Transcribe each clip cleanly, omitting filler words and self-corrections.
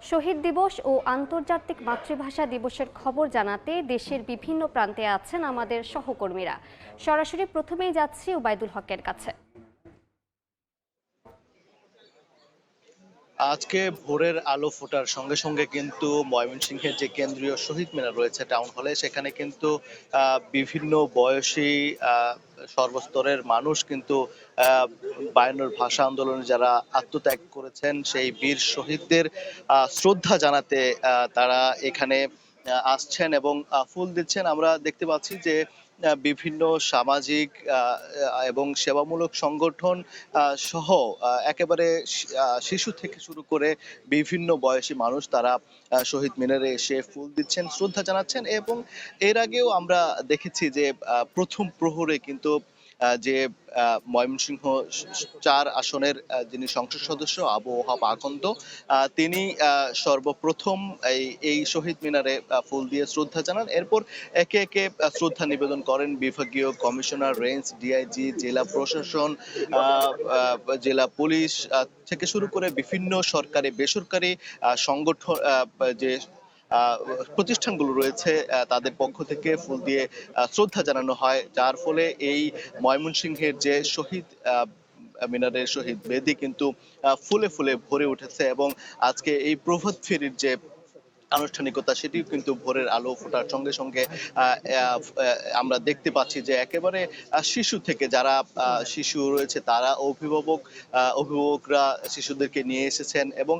শহীদ দিবস ও আন্তর্জাতিক মাতৃভাষা দিবসের খবর জানাতে দেশের বিভিন্ন প্রান্তে আছেন আমাদের সহকর্মীরা। সরাসরি প্রথমেই যাচ্ছি ওবায়দুল হকের কাছে। আজকে ভোরের আলো ফোটার সঙ্গে সঙ্গে কিন্তু ময়মনসিংহের যে কেন্দ্রীয় শহীদ মিনার রয়েছে টাউন হলে, সেখানে কিন্তু বিভিন্ন বয়সী সর্বস্তরের মানুষ কিন্তু 52 ভাষা আন্দোলনে যারা আত্মত্যাগ করেছেন সেই বীর শহীদদের শ্রদ্ধা জানাতে তারা এখানে আসছেন এবং ফুল দিচ্ছেন। আমরা দেখতে পাচ্ছি যে বিভিন্ন সামাজিক এবং সেবামূলক সংগঠন সহ একেবারে শিশু থেকে শুরু করে বিভিন্ন বয়সী মানুষ তারা শহীদ মিনারে এসে ফুল দিচ্ছেন, শ্রদ্ধা জানাচ্ছেন। এবং এর আগেও আমরা দেখেছি যে প্রথম প্রহরে কিন্তু যে ময়মনসিংহ ৪ আসনের যিনি সংসদ সদস্য আবু ওহাব আকন্দ, তিনি সর্বপ্রথম এই শহীদ মিনারে ফুল দিয়ে শ্রদ্ধা জানান। এরপর একে একে শ্রদ্ধা নিবেদন করেন বিভাগীয় কমিশনার, রেঞ্জ ডিআইজি, জেলা প্রশাসন, জেলা পুলিশ থেকে শুরু করে বিভিন্ন সরকারি বেসরকারি সংগঠন, যে প্রতিষ্ঠানগুলো রয়েছে তাদের পক্ষ থেকে ফুল দিয়ে শ্রদ্ধা জানানো হয়, যার ফলে এই ময়মনসিংহের যে শহীদ মিনারের শহীদ বেদি কিন্তু ফুলে ফুলে ভরে উঠেছে। এবং আজকে এই প্রভাত ফেরির যে আনুষ্ঠানিকতা, সেটিও কিন্তু ভোরের আলো ফোটার সঙ্গে সঙ্গে আমরা দেখতে পাচ্ছি যে একেবারে শিশু থেকে যারা শিশু রয়েছে তারা অভিভাবকরা শিশুদেরকে নিয়ে এসেছেন এবং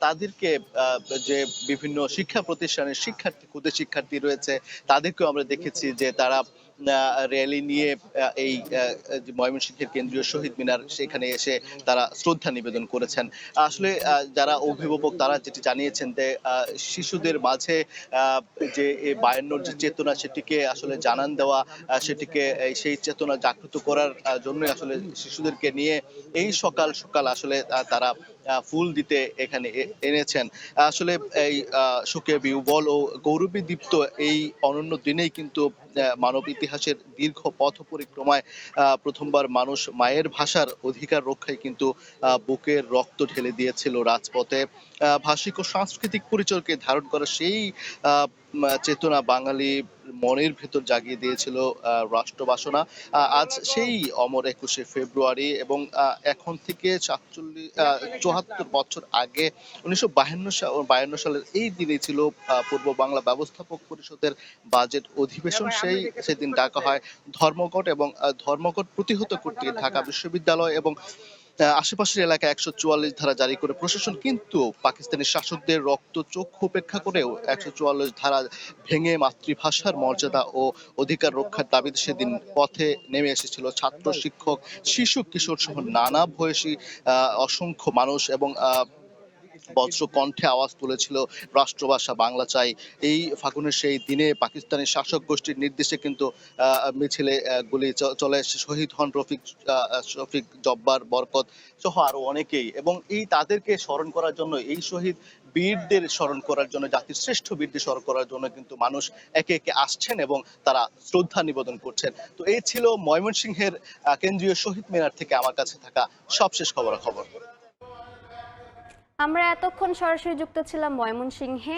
তাদেরকে যে বিভিন্ন শিক্ষা প্রতিষ্ঠানের শিক্ষার্থী, ক্ষুদে শিক্ষার্থী রয়েছে, তাদেরকেও আমরা দেখেছি যে তারা র্যালি নিয়ে এই ময়মনসিংহের কেন্দ্রীয় শহীদ মিনার সেখানে এসে তারা শ্রদ্ধা নিবেদন করেছেন। আসলে যারা অভিভাবক তারা যেটি জানিয়েছেন যে শিশুদের মাঝে যে এই 52 যে চেতনা, সেটিকে আসলে জানান দেওয়া, সেটিকে সেই চেতনা জাগ্রত করার জন্যই আসলে শিশুদেরকে নিয়ে এই সকাল সকাল আসলে তারা ফুল দিতে এখানে এনেছেন। আসলে এই শোকে বিহ্বল ও গৌরবে দীপ্ত এই অনন্য দিনেই কিন্তু মানব ইতিহাসের দীর্ঘ পথ পরিক্রমায় প্রথমবার মানুষ মায়ের ভাষার অধিকার রক্ষায় কিন্তু বুকের রক্ত ঢেলে দিয়েছিল রাজপথে। ভাষিক ও সাংস্কৃতিক পরিচয়কে ধারণ করা সেই চেতনা বাঙালি মনের ভেতর জাগিয়ে দিয়েছিল রাষ্ট্রবাসনা। আজ সেই অমর 21শে ফেব্রুয়ারি এবং এখন থেকে 74 বছর আগে 1952 সালের এই দিনে ছিল পূর্ব বাংলা ব্যবস্থাপক পরিষদের বাজেট অধিবেশন। সেদিন ডাকা হয় ধর্মঘট এবং ধর্মঘট প্রতিহত করতে ঢাকা বিশ্ববিদ্যালয় এবং আশেপাশের এলাকায় 144 ধারা জারি করে প্রশাসন কিন্তু পাকিস্তানি শাসকদের রক্ত চক্ষু উপেক্ষা করেও 144 ধারা ভেঙে মাতৃভাষার মর্যাদা ও অধিকার রক্ষার দাবিতে সেদিন পথে নেমে এসেছিল ছাত্র, শিক্ষক, শিশু, কিশোর সহ নানা বয়সী অসংখ্য মানুষ এবং বজ্র কণ্ঠে আওয়াজ তুলেছিল রাষ্ট্রভাষা বাংলা চাই। এই ফাগুনের সেই দিনে পাকিস্তানি শাসক গোষ্ঠীর নির্দেশে কিন্তু মিছিলে গুলি চলে এসে শহীদ হন শফিক, জব্বার, বরকত সহ আরো অনেকেই। এবং এই তাদেরকে স্মরণ করার জন্য, এই শহীদ বীরদের স্মরণ করার জন্য, জাতির শ্রেষ্ঠ বীরদের স্মরণ করার জন্য কিন্তু মানুষ একে একে আসছেন এবং তারা শ্রদ্ধা নিবেদন করছেন। তো এই ছিল ময়মনসিংহের কেন্দ্রীয় শহীদ মিনার থেকে আমার কাছে থাকা সবশেষ খবরাখবর। আমরা এতক্ষণ সরাসরি যুক্ত ছিলাম ময়মনসিংহে।